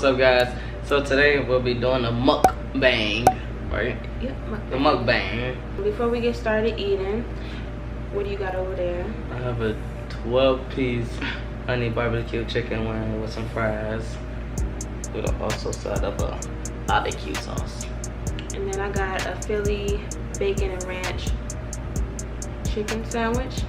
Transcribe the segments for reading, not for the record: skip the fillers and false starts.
What's up, guys? So today we'll be doing a mukbang, right? Yep, mukbang. The mukbang. Before we get started eating, what do you got over there? I have a 12-piece honey barbecue chicken wing with some fries. With also side of a barbecue sauce. And then I got a Philly bacon and ranch chicken sandwich.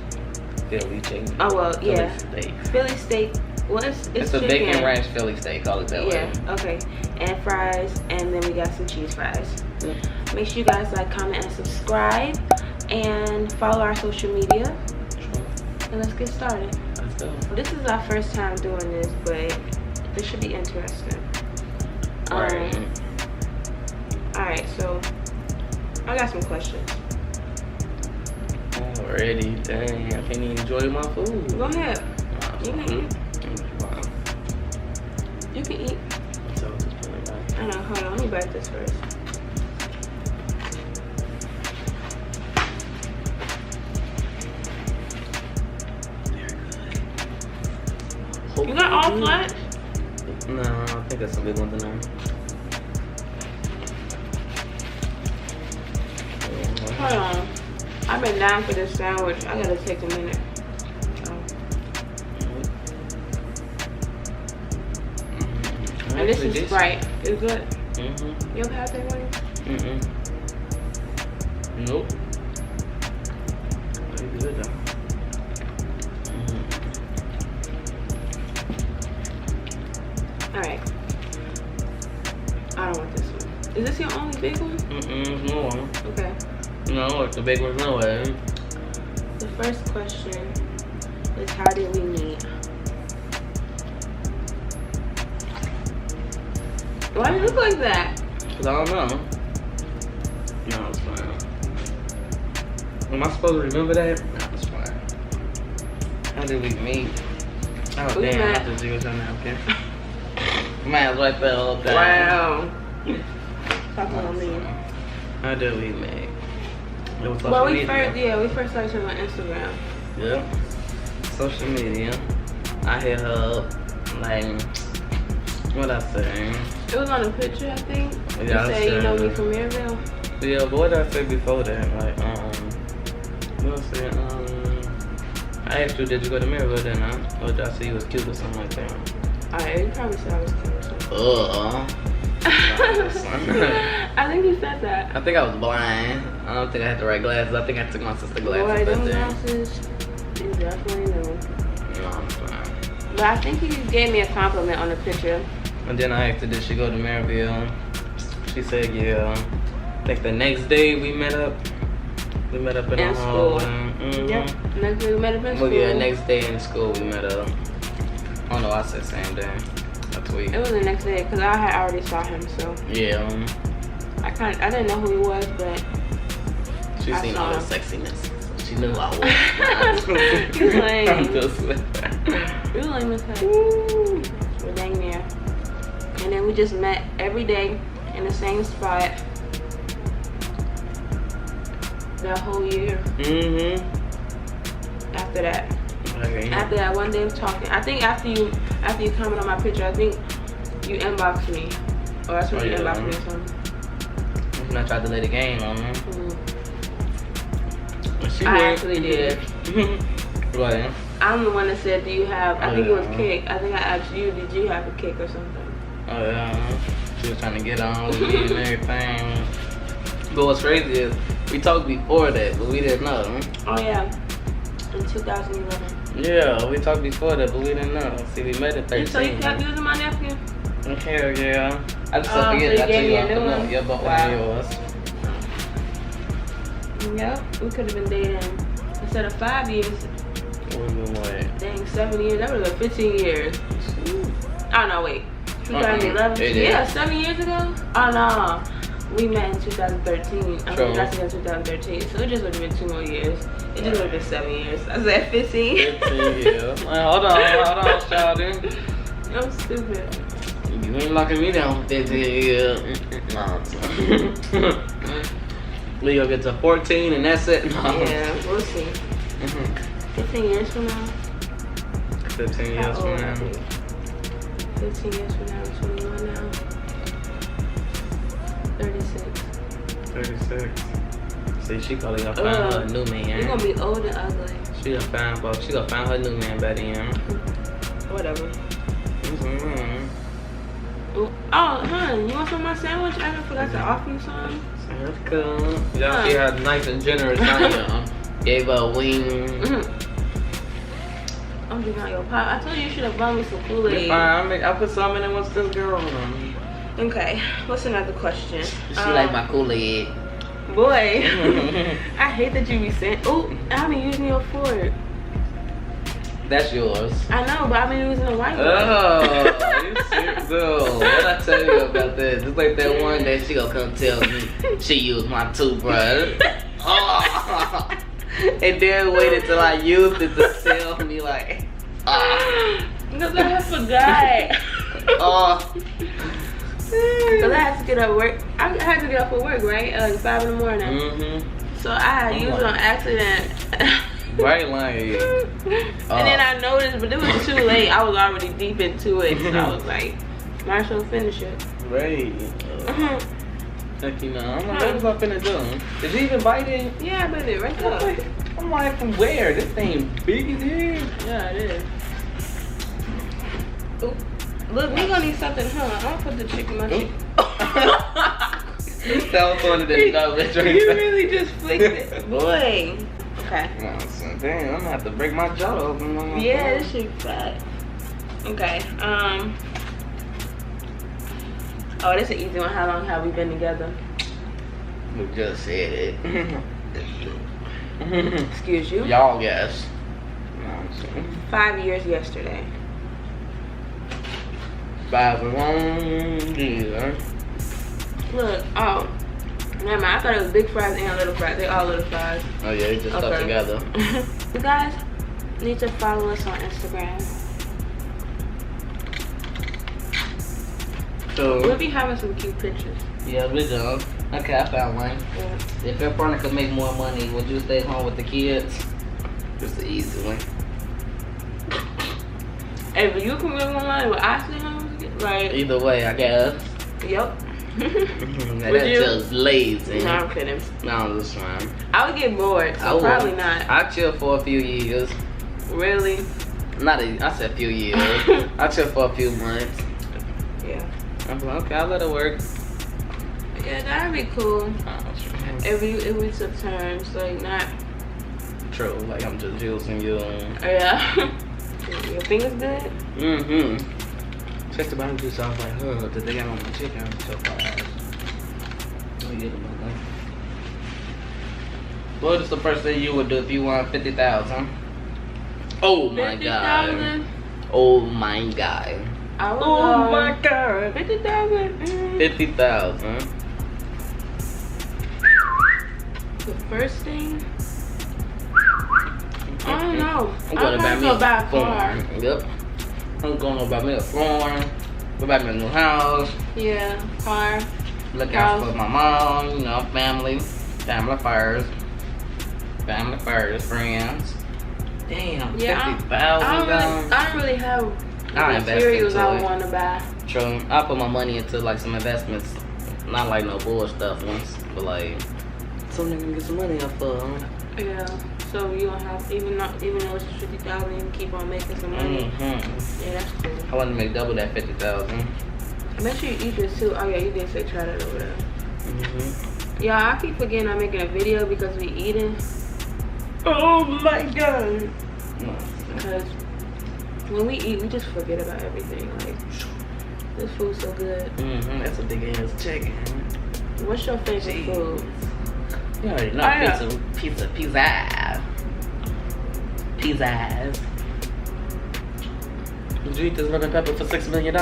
Philly chicken. Oh well, Philly yeah. steak. Philly steak. Well, it's It's a chicken. bacon ranch Philly steak. Call it that way. Yeah. Okay. And fries, and then we got some cheese fries. Yep. Make sure you guys like, comment, and subscribe, and follow our social media. Sure. And let's get started. Let's go. This is our first time doing this, but this should be interesting. Alright. Alright, so I got some questions. Already, dang, I can't even enjoy my food. Go ahead. You can eat. Wow. You can eat. So just put it back. I know, hold on, let me bite this first. You got all flat? No, I think that's some big ones in there. Hold on. I've been down for this sandwich. I gotta take a minute. And this is Sprite. It's good. Mm-hmm. You ever had that one? Mm-mm. Nope. Pretty good though. Alright. I don't want this one. Is this your only big one? Mm-mm, no one. Okay. No, it's the big ones no way. The first question is, how did we meet? Why do you look like that? Cause I don't know. No, it's fine. Am I supposed to remember that? No, it's fine. How did we meet? Oh We damn, met. I just used her napkin. Might as well put a little thing. Wow. Talk about me. How did we meet? It was social Well, we media. first started talking on Instagram. Yeah. Social media. I hit her up, like, what I say? It was on a picture, I think. Yeah, You I say you know me said- from Maryville. Yeah, but what did I say before that? Like, what I say? I asked you, did you go to Maryville then? Or did I say you was cute or something like that? Alright, you probably said I was cute or something. I think you said that. I think I was blind. I don't think I had the right glasses. I think I took my sister's glasses. Boy, them then. glasses, you definitely knew. No, I'm fine. But I think you gave me a compliment on the picture. And then I asked her, did she go to Maryville? She said, yeah. I think the next day we met up. We met up in the hall. School. Yep. Next day we met up in school. Well, yeah, next day in school we met up. Oh no, I said same day. I tweet. It was the next day because I had already saw him, so Yeah. I didn't know who he was, but She I seen saw all the him. sexiness. She knew I was. You lame. I'm just you lame as heck. We're dang near. And then we just met every day in the same spot that whole year. After that. Okay. After that one day of talking, I think after you comment on my picture, I think you inboxed me, or that's when you inboxed me or something. And I tried to lay the game on her. She I did. actually did. What? I'm the one that said, do you have? I think it was Yeah. kick. I think I asked you, did you have a kick or something? Oh yeah. She was trying to get on with me and everything. But what's crazy is we talked before that, but we didn't know. Oh yeah, in 2011. Yeah, we talked before that, but we didn't know. See, we met at 13. So you kept using my napkin? Hell yeah. I just Oh, forget. so I you tell gave you me a off the new note. one? Yeah, but Wow. one of yours. Yep, we could have been dating instead of 5 years. What? Dang, 7 years. That would have been 15 years. Oh no, wait. 2011. It Yeah, is. 7 years ago. Oh no, we met in 2013. I True. mean, that's in 2013. So it just would have been 2 more years. It just would have been 7 years. I said 15. 15 years. Like, hold on, shawty. I'm stupid. You ain't locking me down for 15 years. Leo gets to 14 and that's it. No. Yeah, we'll see. 15 years from now. 15 years How from old now. are we? 15 years from now, I'm 21 now. 36. 36. See, she probably gonna find her new man. You're gonna be old and ugly. She gonna find her new man by then. Whatever. Mm-hmm. Oh, hun, you want some of my sandwich? I forgot to offer you some. That's cool. Y'all see how nice and generous I am. Gave her a wing. I'm drinking out your pop. I told you should have bought me some Kool-Aid. Fine, I put some in it once this girl on. Okay, what's another question? She like my Kool-Aid. Boy, I hate that you be saying, oh, I've been using your fork. That's yours. I know, but I've been using the white one. Oh, you serious? What I tell you about that? Just like that one day she gonna come tell me she used my toothbrush. Oh. And then waited till I used it to tell me like, because I forgot. Because I had to get up work. I had to get up for work, right? Like 5 in the morning. So I used it on accident. Right, like. And then I noticed, but it was too late. I was already deep into it. So I was like, might as well finish it. Right. Like, you know, I'm like, what was I finna do? Did you even bite it? Yeah, I bit it right there. I'm like, from where? This thing big as hell. Yeah, it is. Ooh. Look, we gonna need something, huh? I'm gonna put the chicken in my chicken. That was one of the You really just flicked it. Boy. Okay. No, son, damn, I'm gonna have to break my jaw open. Yeah, this shit fat. Okay, oh, this is an easy one. How long have we been together? We just said it. Excuse you? Y'all guess. No, 5 years yesterday. 5 long years. Look, oh, never mind. I thought it was big fries and little fries. They all little fries. Oh yeah, they just stuck together. You guys need to follow us on Instagram. So We'll be having some cute pictures. yeah, we do. Okay, I found one. Yeah. If your partner could make more money, would you stay home with the kids? Just the easy one. If you can make more money, would I stay home with the kids? Like, Either way, I guess. yep. That's you? just lazy. No, I'm kidding. No, I'm just fine. I would get bored, so probably not. I chill for a few years. Really? I said a few years. I chill for a few months. Yeah. I'm like, okay, I'll let it work. Yeah, that'd be cool. Oh, true. If we took turns, like not. True, like I'm just using you. Yeah. Your fingers good? Mm-hmm. Check the bottom juice off like, oh, did they got on my chicken so fast? Let me get them on there. What is the first thing you would do if you won 50,000? Oh my 50,000? god. Oh my god. I would Oh my god. 50,000. 50,000. The first thing. I don't know. I'm gonna buy me go a buy a car. farm. Yep. I'm gonna buy me a farm. Go buy me a new house. Yeah, car. Look out for my mom, you know, family. Family first. Family first, friends. Damn, Yeah, 50,000. I don't really have I invest materials into I it. want to buy. True. I put my money into like some investments. Not like no bull stuff ones, but like something to get some money off of. Yeah. So you don't have even though it's 50,000, you can keep on making some money. Yeah, that's cool. I want to make double that 50,000. Make sure you eat this too. Oh yeah, you did say try that over there. Yeah, I keep forgetting I'm making a video because we eating. Oh my god. Because when we eat, we just forget about everything. Like, this food's so good. That's a big ass chicken. What's your favorite food? You already know pizza. Did you eat this lemon pepper for $6 million?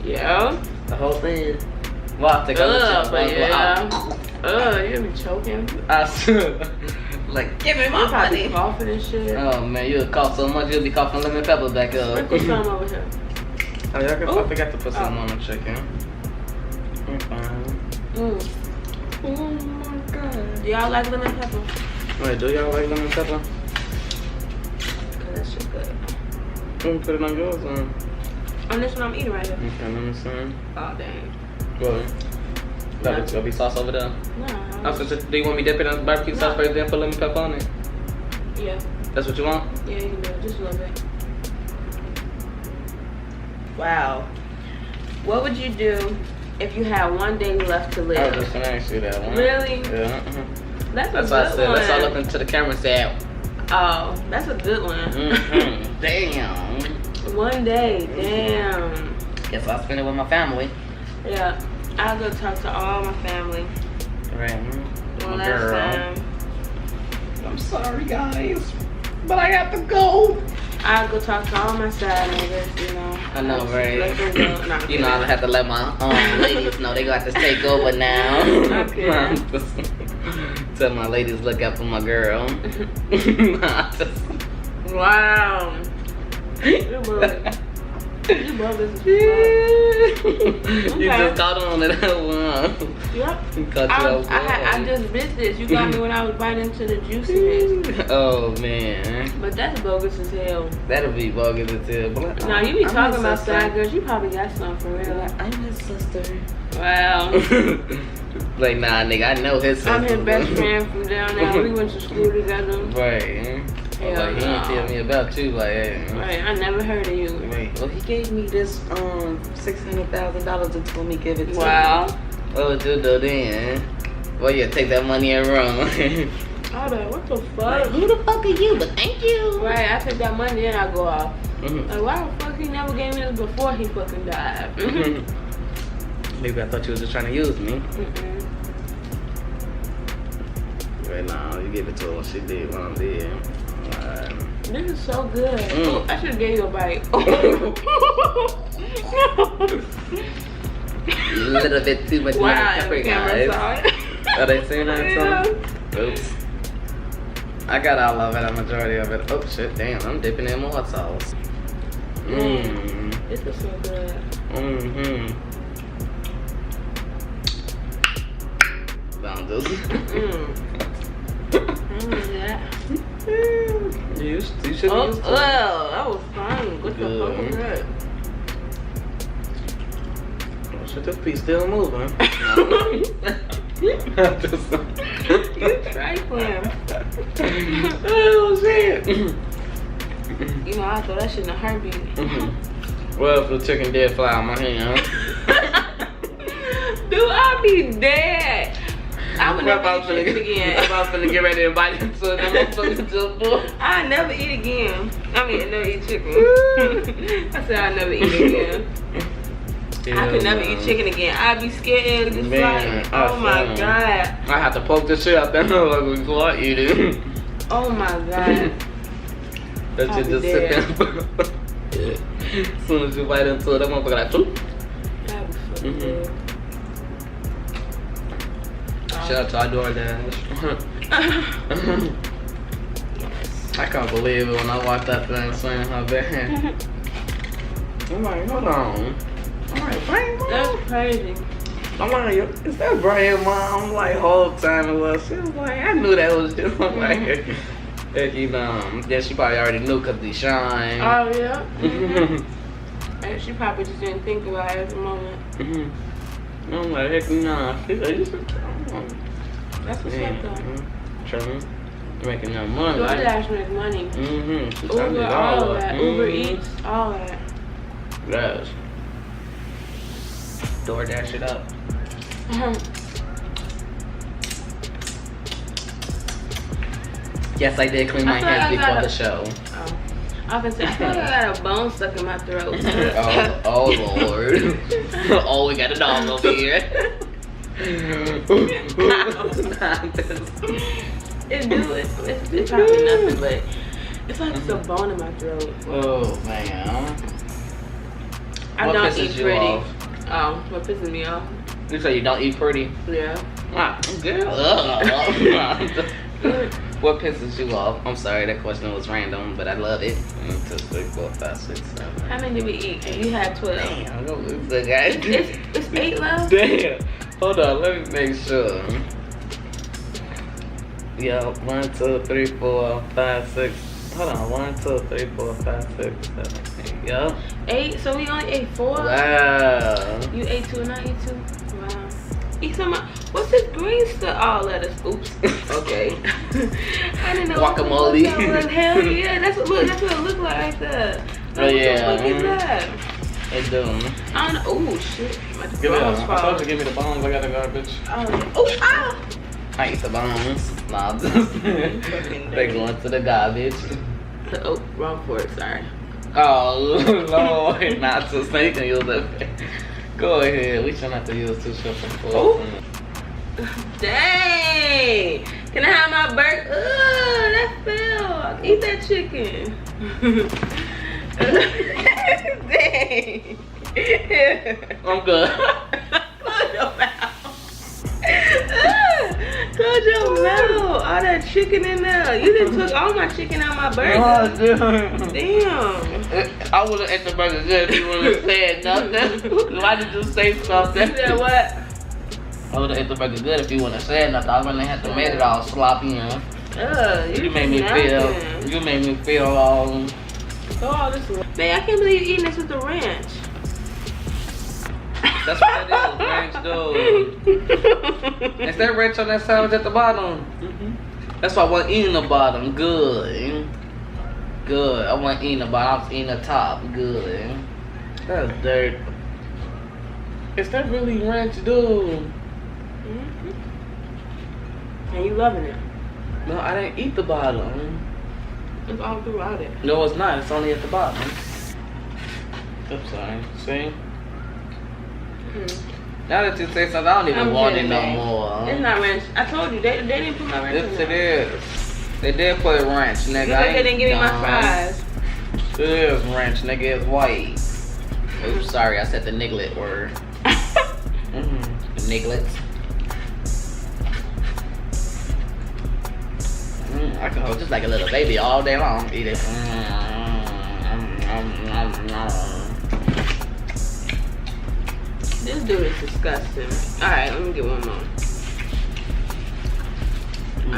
Yeah. The whole thing. Well, I think You be choking. I should. Like, give me my money. Coughing and shit. Oh man, you'll cough so much you'll be coughing lemon pepper back up. Put some over here. Oh, y'all can, I forgot to put some on the chicken. I'm fine. Oh my god. Do y'all like lemon pepper? Wait, do y'all like lemon pepper? Cause that shit good. Put it on yours on. On this one I'm eating right here. Okay, let me see. Oh dang. Go ahead. There's gonna be sauce over there. No. Do you want me dipping in barbecue sauce first, then put lemon pepper on it? Yeah. That's what you want? Yeah, you can do it. Just a little bit. Wow. What would you do if you had one day left to live? I was just gonna ask you that one. Really? Yeah. That's why I said. one. Let's all look into the camera and say, oh, that's a good one. Damn. One day, damn. Guess I'll spend it with my family. Yeah, I'll go talk to all my family. Right. One last time. I'm sorry, guys, but I have to go. I'll go talk to all my side niggas, you know. I know, right? Let them go. No, you know, I have to let my ladies know they got to take over now. Okay. Tell my ladies look out for my girl. Wow. You just caught on to that one. Yep. I just missed this. You got me when I was biting into the juiciness. Oh man. But that's bogus as hell. That'll be bogus as hell. No, you be talking about side girls. You probably got some for real. I'm his sister. Wow. Like, nah, nigga, I know his sister. I'm his best friend from down there. We went to school together. Right. Hell like, he didn't tell me about you, like, hey. Right, I never heard of you. Right. Well, he gave me this $600,000 and told me give it to wow. me. Oh, dude, then. Well, yeah, take that money and run. Oh, what the fuck? Like, who the fuck are you? But thank you. Right, I take that money and I go off. Like, why the fuck he never gave me this before he fucking died? Maybe I thought you was just trying to use me. Right now, you gave it to her. She did what I did. This is so good. Oh, I should have gave you a bite. A little bit too much pepper, guys. Are they saying that song? Oops. I got all of it, a majority of it. Oh shit, damn, I'm dipping in more sauce. This is so good. Found this. You should oh, that was fine. What the fuck was that? Oh shit, this piece still moving. You trifling. Oh shit. You know, I thought that shit in a heartbeat. Well, if the chicken did fly out my hand. Dude, I'll be dead. I would never eat chicken again. If I was finna get ready to bite into it, that motherfucker just do. I'll never eat again. I mean, I never eat chicken. I said I'll never eat again. I could never eat chicken again. I'd be scared. Just like, oh my god. I have to poke the shit out that motherfucker before I eat it. Oh my god. That shit just sit there. As soon as you bite into it, that motherfucker like, that'd be fucking good. Shout out to our DoorDash. I can't believe it when I watched that thing swinging her bed. I'm like, hold on. I'm like, Brian, Mom? That's crazy. I'm like, is that Brian, Mom? I'm like, whole time it was. She was like, I knew that was just. I'm like, and you know, yeah, she probably already knew because DeShawn. Oh, yeah? And she probably just didn't think about it at the moment. I'm like, heck nah. She's like, that's what's up, though. True. Making that money. DoorDash make money. Uber, all that. Uber Eats, all that. Yes. DoorDash it up. Yes, I did clean my hands before the show. I was gonna say, I feel like I got a bone stuck in my throat. oh Lord. Oh, we got a dog over here. It's probably nothing, but it's like it's a bone in my throat. Oh man. I don't eat pretty. Oh, what pisses me off? You say you don't eat pretty? Yeah. Ah, girl. What pisses you off? I'm sorry, that question was random, but I love it. 1, 2, 3, 4, 5, 6, 7. How many did we eat? You had 12. Damn, don't lose the guy. It's 8 left? Damn. Hold on, let me make sure. Yeah, 1, 2, 3, 4, 5, 6. Hold on, 1, 2, 3, 4, 5, 6, 7, 8. Yeah. 8? So we only ate 4? Wow. You ate 2 and I ate 2? Wow. Eat some. What's this green stuff? Oh, lettuce. Oops. Okay. I didn't know. Guacamole. What was. Hell yeah, that's what it looked like right there. Oh yeah. What is that? It's doing. I don't know. Oh shit. My Give it up. I told you to give me the bones. I got the garbage. Oh, ow. I eat the bones. Nah, they going to the garbage. Oh, wrong fork. Sorry. Oh Lord, not so you can use that. Go ahead. We try not to use too short for forks. Dang! Can I have my burger? Ugh, that fell. Eat that chicken. Dang. I'm good. Close your mouth. Close your mouth. All that chicken in there. You done took all my chicken out my burger. Oh, Damn. I would have ate the burger good if you would have said nothing. Why did you say something? You said what? I would have ate the burger good if you wouldn't have said nothing. I wouldn't have to make it all sloppy. You made me feel. You made me feel all. Oh, this is. Man, I can't believe you're eating this with the ranch. That's what it is, ranch dude. Is there ranch on that sandwich at the bottom? Mm-hmm. That's why I wasn't eating the bottom. Good. Good. I wasn't eating the bottom. I was eating the top. Good. That's dirt. Is that really ranch dude? And you loving it. No, I didn't eat the bottom. It's all throughout it. No, it's not. It's only at the bottom. Oops, sorry. See? Now that you say something, I don't even want it no more. It's not ranch. I told you, they didn't put my ranch in Yes, there. it is. They did put ranch, nigga. Because they didn't give me my fries. It is ranch, nigga. It's white. Oops, sorry. I said the niglet word. The niglets. I can hold just like a little baby all day long. Eat it. This dude is disgusting. Alright, let me get one more.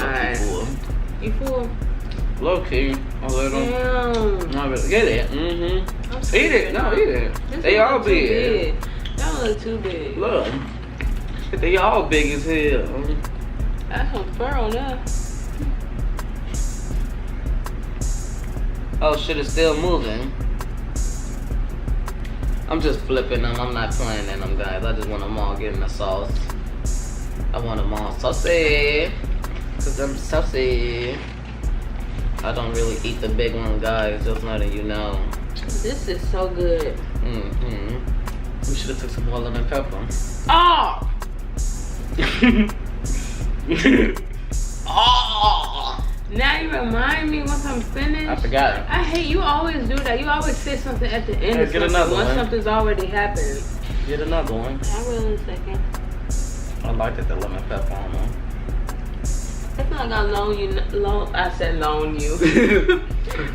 Alright. You full? Low key, a little. Damn. No, but get it. Eat it. No, eat it. This They one all look too big. That one look too big. Look. They all big as hell. That's some fur on there. Oh shit, it's still moving. I'm just flipping them. I'm not playing in them, guys. I just want them all getting the sauce. I want them all saucy. Cause I'm saucy. I don't really eat the big one, guys. Just letting you know. This is so good. We should have took some more lemon pepper. Oh! Oh! Now you remind me once I'm finished. I forgot it. I hate you always do that. You always say something at the end Hey, of get something another once one. something's already happened. Get another one. I will in a second. I liked it, the lemon pepper on them. I feel like I've known you I said known you.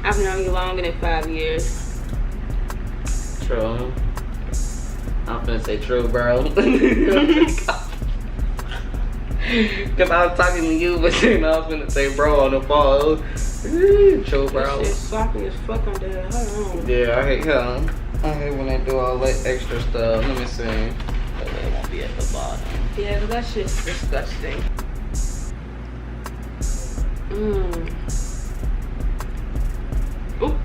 I've known you longer than 5 years. True. I'm finna say true, bro. Cause I was talking to you, but you know I was finna say bro on the phone. True, bro. This shit sloppy as fuck on there. Hold on. Yeah, I hate him. I hate when they do all that extra stuff. Let me see. That way it won't be at the bottom. Yeah, cause that shit's disgusting. Oop.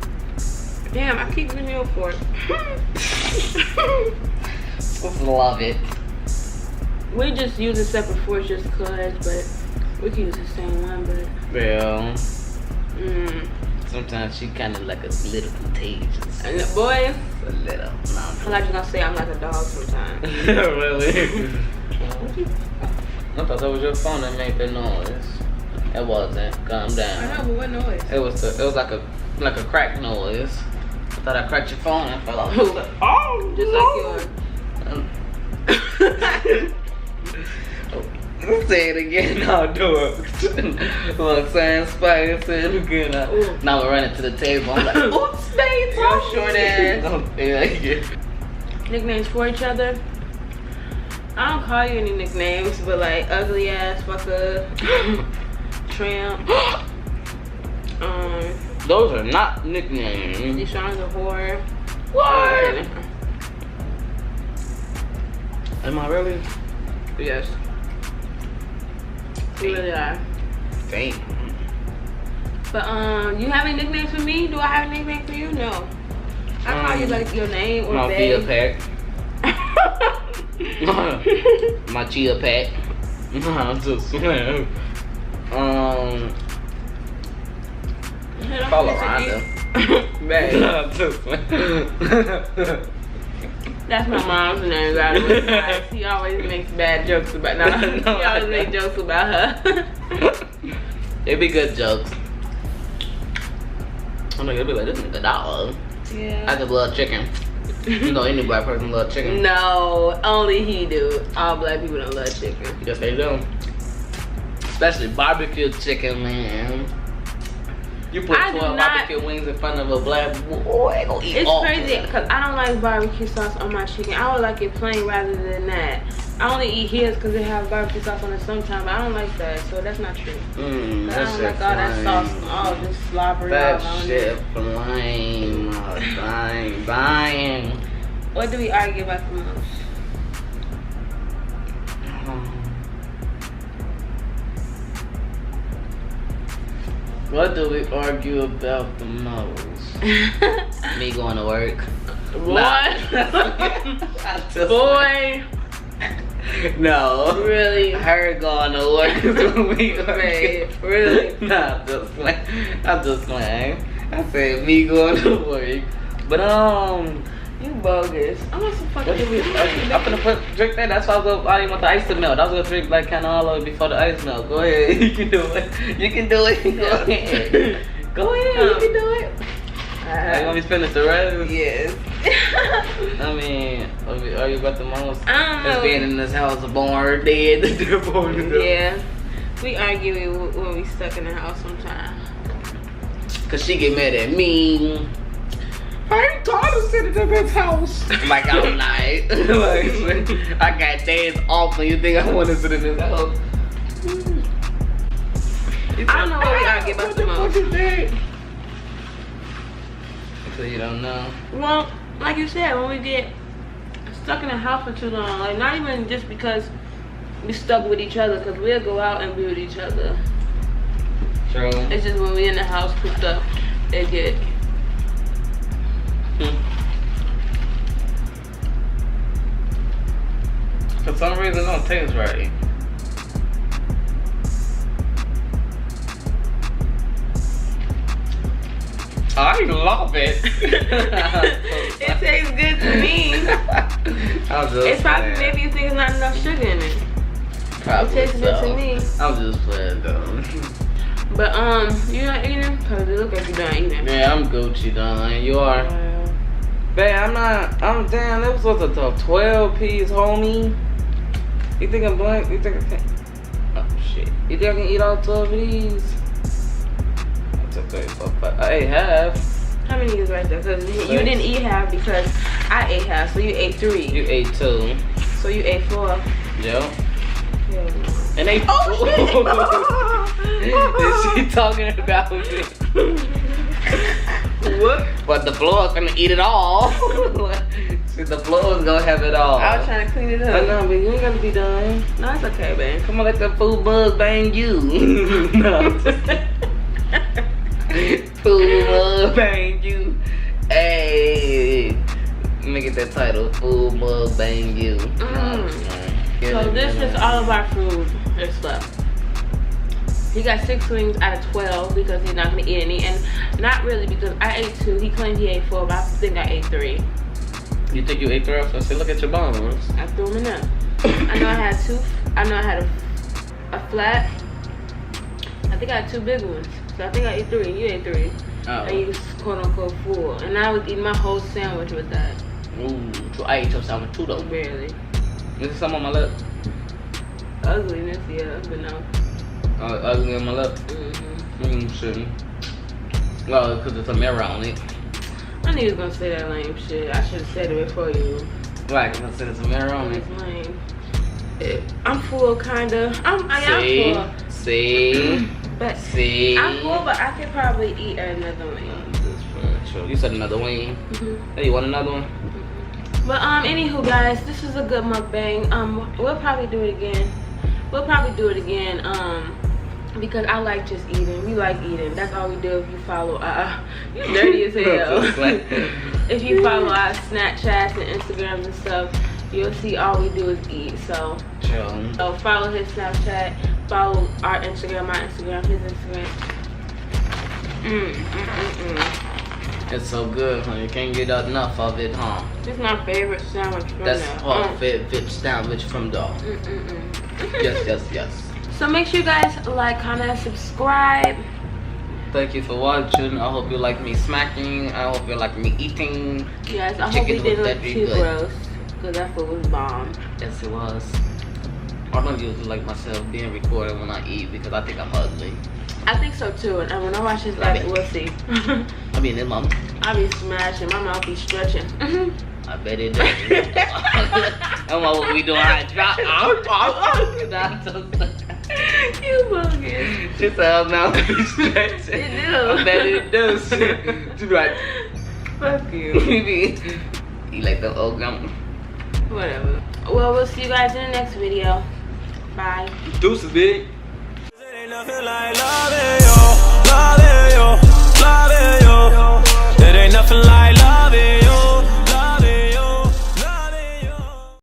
Damn, I keep giving you a fork. Love it. We just use a separate forks just cause, but we can use the same one, but Well, sometimes she kind of like a little contagious. and the boy, A little. I'm not just gonna say I'm like a dog sometimes. Really? I thought that was your phone that made that noise. It wasn't. Calm down. I know, but what noise? It was like a crack noise. I thought I cracked your phone and fell off. Oh, just like yours. Say it again. I'll do it. Look, saying spice. Say it again. Now we're running to the table. I'm like, oops, babe. Your short ass. Nicknames for each other. I don't call you any nicknames, but like ugly ass, fucker, tramp. Those are not nicknames. DeShawn's a whore. What? Am I really? Yes. We really are. Damn. But you have any nicknames for me? Do I have a nickname for you? No. I call you like your name or My babe. Pack. My Chia Pack. I'm just playing. Colorado. Babe. I'm just playing. That's my mom's name, by the way. He always makes bad jokes about he always makes jokes about her. It'd be good jokes. I'm like, it'd be like, this nigga dog. Yeah. I just love chicken. You know, any black person love chicken. No, only he do. All black people don't love chicken. Yes, they do. Especially barbecue chicken, man. You put 12 barbecue wings in front of a black boy, go eat It's all crazy because I don't like barbecue sauce on my chicken. I would like it plain rather than that. I only eat his because they have barbecue sauce on it sometimes. But I don't like that, so that's not true. I don't like all that sauce and all this slobbery. That shit plain. Buying. What do we argue about the most? What do we argue about the most? Me going to work. What? Boy. No. Really? Her going to work is when we argue. Really? Nah, I'm just playing. I said me going to work. But You bogus. I'm not so fucking I'm gonna drink that. That's why I didn't want the ice to melt. I was gonna drink like kind of all of it before the ice melt. Go ahead, you can do it. You can do it. Go ahead. Go ahead, you can do it. You want me to finish the rest? Yes. I mean, are you about the most? I don't know. Just being in this house, born or dead. Yeah. We argue when we stuck in the house sometimes. Cause she get mad at me. I ain't tired of sitting in this house. Like all night. Like, I got days off and you think I want to sit in this house. I don't know what we argue about the most. So you don't know? Well, like you said, when we get stuck in the house for too long, like not even just because we stuck with each other, because we'll go out and be with each other. True. It's just when we in the house cooped up, it get. For some reason, it don't taste right. I love it. It tastes good to me. It's probably maybe you think there's not enough sugar in it. Probably it tastes good to me. I'm just playing though. But you're not eating? Cause it look like you're not eating. Yeah, I'm Gucci done. You are. Babe, I'm not. I'm damn. That was supposed to 12 piece, homie. You think I'm blank? You think I can? Oh shit. You think I can eat all 12 of these? I ate half. How many is right there? Cause you didn't eat half because I ate half, so you ate 3. You ate 2. So you ate 4. Yeah. Yeah. And they. Oh shit! Is she talking about me? What? But the floor's gonna eat it all. See, the floor's gonna have it all. I was trying to clean it up. I know, but you ain't gotta be done. No, it's okay, man. Come on, let the food bug bang you. No. Food bug bang you. Hey. Let me get that title. Food bug bang you. So this is all of our food that's left. He got 6 wings out of 12 because he's not gonna eat any, and not really because I ate 2. He claimed he ate 4, but I think I ate 3. You think you ate 3? I said, look at your bones. I threw them in there. I know I had 2. I know I had a flat. I think I had 2 big ones. So I think I ate 3. You ate 3. Oh. And you was quote unquote full. And I was eating my whole sandwich with that. Ooh, I ate your sandwich too though. Barely. Is there some on my lip? Ugliness, yeah, but no. Ugly on my lip? Shouldn't. Well, because there's a mirror on it. I knew you was gonna say that lame shit. I should have said it before you. Right, because I said there's a mirror on it. It's lame. I'm full, kinda. I'm full. See? But See? I'm full, but I could probably eat another wing. You said another wing. Hey, you want another one? But anywho guys, this is a good mukbang. We'll probably do it again. Because I like just eating. We like eating. That's all we do. If you follow you dirty as hell. If you follow our Snapchats and Instagrams and stuff, you'll see all we do is eat. So follow his Snapchat, follow our Instagram, my Instagram, his Instagram. It's so good, honey. You can't get enough of it, huh? This is my favorite sandwich from That's there. our favorite sandwich from there. Yes. So make sure you guys like, comment, and subscribe. Thank you for watching. I hope you like me smacking. I hope you like me eating. Yes, I hope we didn't look too gross. Because that food was bomb. Yes, it was. I don't usually like myself being recorded when I eat because I think I'm ugly. I think so too, and when I watch this back, we'll see. I mean, in my I be smashing, my mouth be stretching. I bet it does. I don't know what we doing. I drop. You bogus. She said her mouth be stretching. It do. I bet it does. She be like, fuck you. You like the old gum. Whatever. Well, we'll see you guys in the next video. Bye. Deuces, big. Ain't nothing like love.